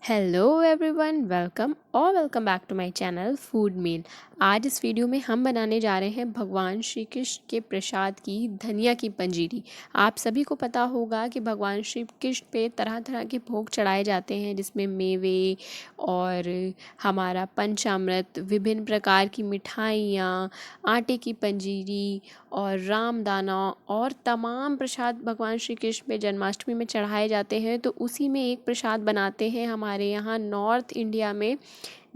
Hello everyone, welcome back to my channel food meal. आज इस video में हम बनाने जा रहे हैं भगवान श्री कृष्ण के प्रसाद की धनिया की पंजीरी। आप सभी को पता होगा कि भगवान श्री कृष्ण पे तरह तरह के भोग चढ़ाए जाते हैं, जिसमें मेवे और हमारा पंचामृत, विभिन्न प्रकार की मिठाइयाँ, आटे की पंजीरी और रामदाना और तमाम प्रसाद भगवान श्री कृष्ण पे जन्माष्टमी में चढ़ाए जाते हैं। तो उसी में एक प्रसाद बनाते हैं हमारे यहाँ नॉर्थ इंडिया में,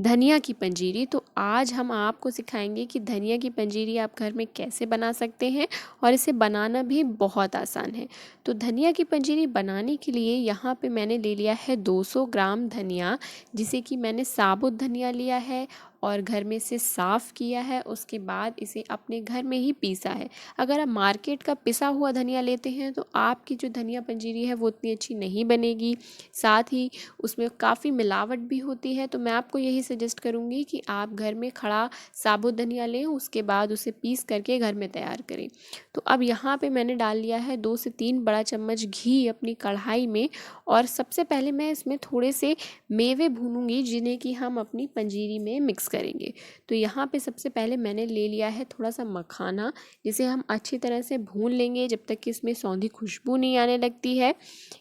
धनिया की पंजीरी। तो आज हम आपको सिखाएंगे कि धनिया की पंजीरी आप घर में कैसे बना सकते हैं और इसे बनाना भी बहुत आसान है। तो धनिया की पंजीरी बनाने के लिए यहाँ पे मैंने ले लिया है 200 ग्राम धनिया, जिसे कि मैंने साबुत धनिया लिया है और घर में से साफ़ किया है। उसके बाद इसे अपने घर में ही पीसा है। अगर आप मार्केट का पिसा हुआ धनिया लेते हैं तो आपकी जो धनिया पंजीरी है वो उतनी अच्छी नहीं बनेगी, साथ ही उसमें काफ़ी मिलावट भी होती है। तो मैं आपको यही सजेस्ट करूँगी कि आप घर में खड़ा साबुत धनिया लें, उसके बाद उसे पीस करके घर में तैयार करें। तो अब यहाँ पे मैंने डाल लिया है 2 से 3 बड़ा चम्मच घी अपनी कढ़ाई में, और सबसे पहले मैं इसमें थोड़े से मेवे भूनूंगी जिन्हें कि हम अपनी पंजीरी में मिक्स करेंगे। तो यहाँ पे सबसे पहले मैंने ले लिया है थोड़ा सा मखाना, जिसे हम अच्छी तरह से भून लेंगे जब तक कि इसमें सौंधी खुशबू नहीं आने लगती है।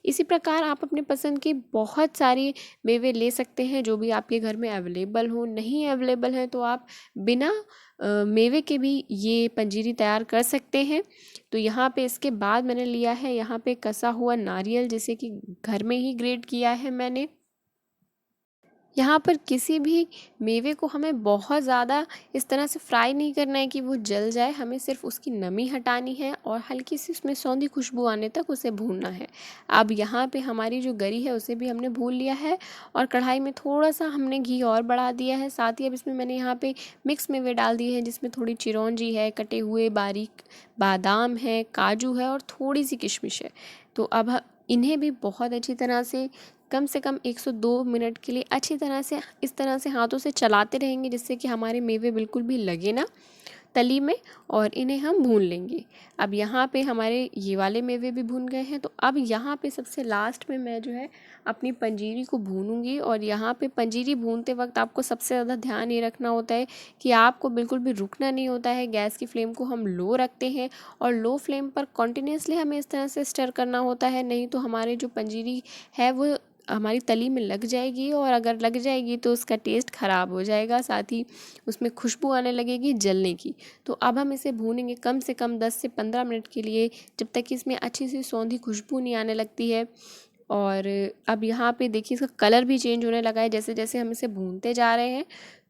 इसी प्रकार आप अपने पसंद के बहुत सारे मेवे ले सकते हैं जो भी आपके घर में अवेलेबल हो। नहीं अवेलेबल है तो आप बिना मेवे के भी ये पंजीरी तैयार कर सकते हैं। तो यहाँ पे इसके बाद मैंने लिया है यहाँ पे कसा हुआ नारियल, जिसे कि घर में ही ग्रेट किया है मैंने। यहाँ पर किसी भी मेवे को हमें बहुत ज़्यादा इस तरह से फ्राई नहीं करना है कि वो जल जाए, हमें सिर्फ उसकी नमी हटानी है और हल्की सी उसमें सौंधी खुशबू आने तक उसे भूनना है। अब यहाँ पे हमारी जो गरी है उसे भी हमने भून लिया है और कढ़ाई में थोड़ा सा हमने घी और बढ़ा दिया है। साथ ही अब इसमें मैंने यहाँ पे मिक्स मेवे डाल दिए हैं, जिसमें थोड़ी चिरौंजी है, कटे हुए बारीक बादाम है, काजू है और थोड़ी सी किशमिश है। तो अब इन्हें भी बहुत अच्छी तरह से कम 102 मिनट के लिए अच्छी तरह से इस तरह से हाथों से चलाते रहेंगे, जिससे कि हमारे मेवे बिल्कुल भी लगे ना तली में, और इन्हें हम भून लेंगे। अब यहाँ पे हमारे ये वाले मेवे भी भून गए हैं। तो अब यहाँ पे सबसे लास्ट में मैं जो है अपनी पंजीरी को भूनूंगी। और यहाँ पे पंजीरी भूनते वक्त आपको सबसे ज़्यादा ध्यान ये रखना होता है कि आपको बिल्कुल भी रुकना नहीं होता है। गैस की फ्लेम को हम लो रखते हैं और लो फ्लेम पर कॉन्टिन्यूसली हमें इस तरह से स्टर करना होता है, नहीं तो हमारे जो पंजीरी है वो हमारी तली में लग जाएगी, और अगर लग जाएगी तो उसका टेस्ट ख़राब हो जाएगा, साथ ही उसमें खुशबू आने लगेगी जलने की। तो अब हम इसे भूनेंगे कम से कम 10 से 15 मिनट के लिए, जब तक कि इसमें अच्छी सी सौंधी खुशबू नहीं आने लगती है। और अब यहाँ पे देखिए इसका कलर भी चेंज होने लगा है जैसे जैसे हम इसे भूनते जा रहे हैं।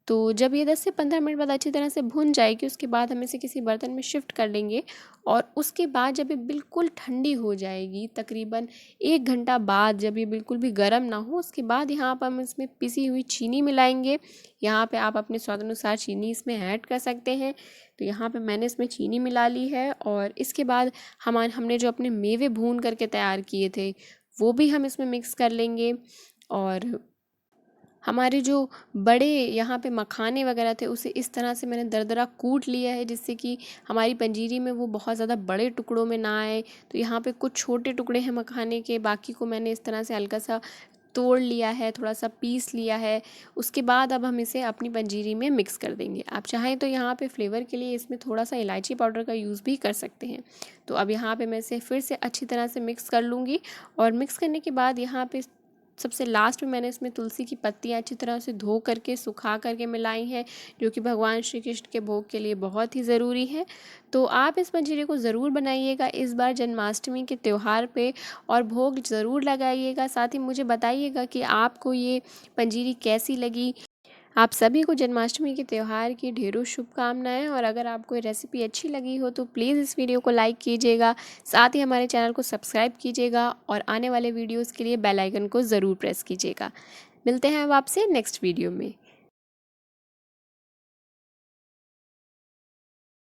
तो जब ये 10 से 15 मिनट बाद अच्छी तरह से भुन जाएगी, उसके बाद हम इसे किसी बर्तन में शिफ्ट कर लेंगे। और उसके बाद जब ये बिल्कुल ठंडी हो जाएगी, तकरीबन 1 घंटा बाद, जब ये बिल्कुल भी गर्म ना हो, उसके बाद यहाँ पर हम इसमें पिसी हुई चीनी मिलाएंगे। यहाँ पे आप अपने स्वाद अनुसार चीनी इसमें ऐड कर सकते हैं। तो यहाँ पे मैंने इसमें चीनी मिला ली है। और इसके बाद हमने जो अपने मेवे भून करके तैयार किए थे वो भी हम इसमें मिक्स कर लेंगे। और हमारे जो बड़े यहाँ पे मखाने वगैरह थे उसे इस तरह से मैंने दरदरा कूट लिया है, जिससे कि हमारी पंजीरी में वो बहुत ज़्यादा बड़े टुकड़ों में ना आए। तो यहाँ पे कुछ छोटे टुकड़े हैं मखाने के, बाकी को मैंने इस तरह से हल्का सा तोड़ लिया है, थोड़ा सा पीस लिया है। उसके बाद अब हम इसे अपनी पंजीरी में मिक्स कर देंगे। आप चाहें तो यहाँ पे फ्लेवर के लिए इसमें थोड़ा सा इलायची पाउडर का यूज़ भी कर सकते हैं। तो अब यहाँ पे मैं इसे फिर से अच्छी तरह से मिक्स कर लूँगी। और मिक्स करने के बाद यहाँ पे सबसे लास्ट में मैंने इसमें तुलसी की पत्तियाँ अच्छी तरह से धो करके सुखा करके मिलाई हैं, जो कि भगवान श्री कृष्ण के भोग के लिए बहुत ही ज़रूरी है। तो आप इस पंजीरी को ज़रूर बनाइएगा इस बार जन्माष्टमी के त्यौहार पे, और भोग ज़रूर लगाइएगा। साथ ही मुझे बताइएगा कि आपको ये पंजीरी कैसी लगी। आप सभी को जन्माष्टमी के त्यौहार की ढेरों शुभकामनाएं। और अगर आपको ये रेसिपी अच्छी लगी हो तो प्लीज़ इस वीडियो को लाइक कीजिएगा, साथ ही हमारे चैनल को सब्सक्राइब कीजिएगा और आने वाले वीडियोस के लिए बेल आइकन को ज़रूर प्रेस कीजिएगा। मिलते हैं अब आपसे नेक्स्ट वीडियो में।